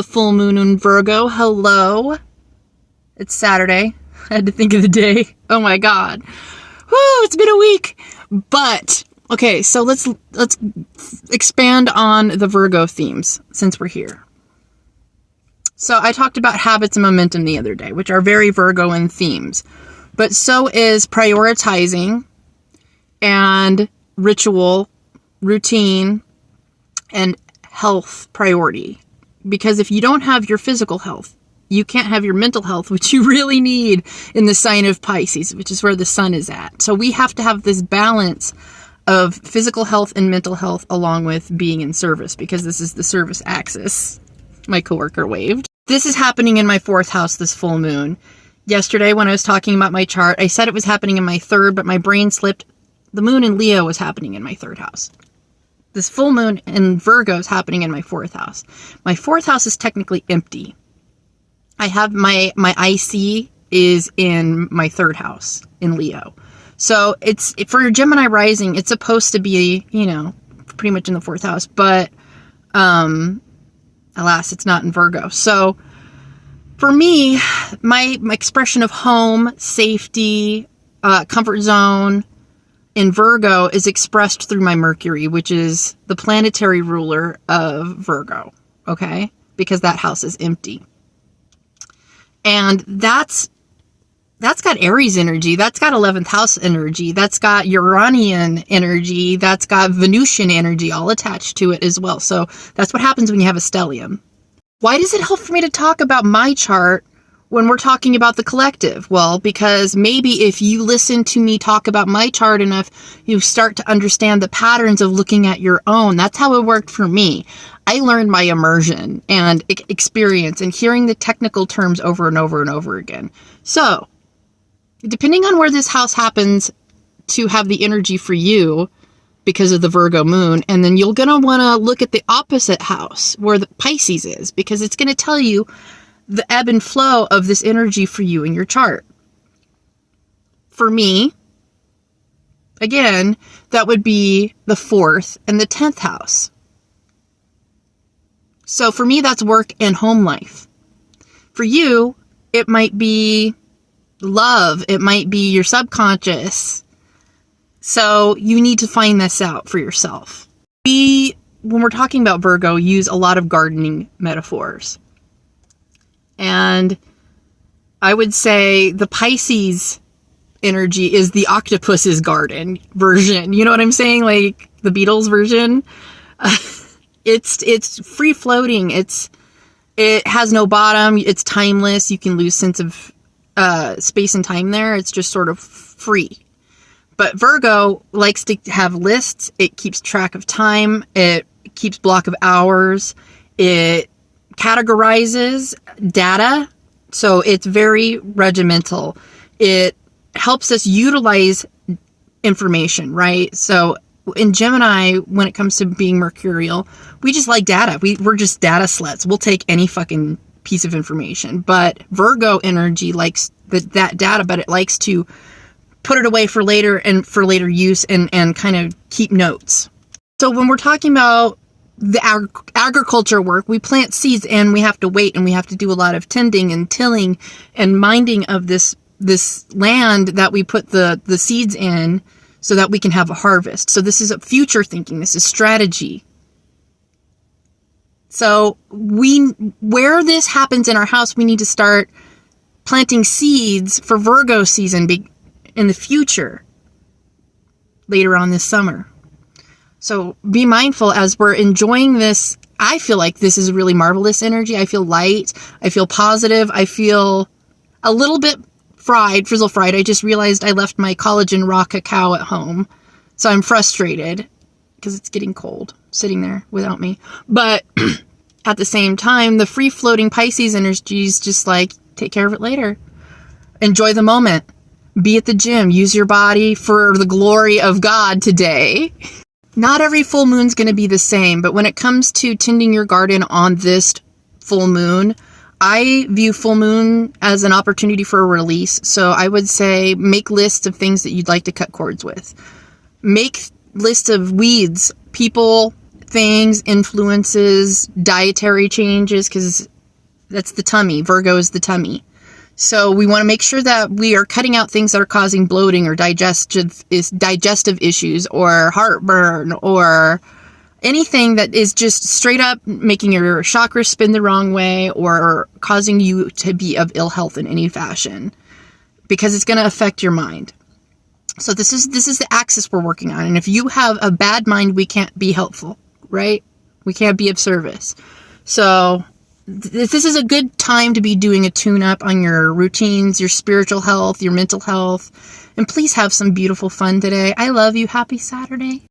the full moon in Virgo. Hello. It's Saturday. I had to think of the day. Oh my God. Woo, it's been a week. But, okay, so let's expand on the Virgo themes since we're here. So I talked about habits and momentum the other day, which are very Virgoan themes. But so is prioritizing and ritual, routine, and health priority. Because if you don't have your physical health, you can't have your mental health, which you really need in the sign of Pisces, which is where the sun is at. So we have to have this balance of physical health and mental health along with being in service, because this is the service axis. My coworker waved. This is happening in my 4th house, this full moon. Yesterday when I was talking about my chart, I said it was happening in my 3rd, but my brain slipped. The moon in Leo was happening in my 3rd house. This full moon in Virgo is happening in my 4th house. My 4th house is technically empty. I have my IC is in my 3rd house in Leo. So it's, for Gemini rising, it's supposed to be, pretty much in the 4th house, but alas, it's not in Virgo. So for me, my expression of home, safety, comfort zone in Virgo is expressed through my Mercury, which is the planetary ruler of Virgo, okay? Because that house is empty. And that's got Aries energy, that's got 11th house energy, that's got Uranian energy, that's got Venusian energy all attached to it as well. So that's what happens when you have a stellium. Why does it help for me to talk about my chart when we're talking about the collective? Well, because maybe if you listen to me talk about my chart enough, you start to understand the patterns of looking at your own. That's how it worked for me. I learned by immersion and experience and hearing the technical terms over and over and over again. So, depending on where this house happens to have the energy for you because of the Virgo moon, and then you're going to want to look at the opposite house where the Pisces is, because it's going to tell you the ebb and flow of this energy for you in your chart. For me, again, that would be the 4th and the 10th house. So for me, that's work and home life. For you, it might be love. It might be your subconscious. So you need to find this out for yourself. We, when we're talking about Virgo, use a lot of gardening metaphors. And I would say the Pisces energy is the octopus's garden version. You know what I'm saying? Like the Beatles version. It's free floating. It has no bottom. It's timeless. You can lose sense of space and time there. It's just sort of free. But Virgo likes to have lists. It keeps track of time. It keeps block of hours. It categorizes data. So it's very regimental. It helps us utilize information, right? So in Gemini, when it comes to being mercurial, we just like data. We're just data sluts. We'll take any fucking piece of information. But Virgo energy likes that data, but it likes to put it away for later and for later use and kind of keep notes. So when we're talking about the agriculture work, we plant seeds and we have to wait and we have to do a lot of tending and tilling and minding of this land that we put the seeds in so that we can have a harvest. So this is a future thinking. This is strategy. So where this happens in our house, we need to start planting seeds for Virgo season in the future, later on this summer. So be mindful as we're enjoying this. I feel like this is really marvelous energy. I feel light. I feel positive. I feel a little bit frizzle fried. I just realized I left my collagen raw cacao at home. So I'm frustrated because it's getting cold sitting there without me. But at the same time, the free floating Pisces energy is just like, take care of it later. Enjoy the moment. Be at the gym. Use your body for the glory of God today. Not every full moon's going to be the same, but when it comes to tending your garden on this full moon, I view full moon as an opportunity for a release. So I would say make lists of things that you'd like to cut cords with. Make lists of weeds, people, things, influences, dietary changes, because that's the tummy. Virgo is the tummy. So we want to make sure that we are cutting out things that are causing bloating or digestive issues or heartburn or anything that is just straight up making your chakras spin the wrong way or causing you to be of ill health in any fashion, because it's going to affect your mind. So this is the axis we're working on. And if you have a bad mind, we can't be helpful, right? We can't be of service. So this is a good time to be doing a tune-up on your routines, your spiritual health, your mental health. And please have some beautiful fun today. I love you. Happy Saturday.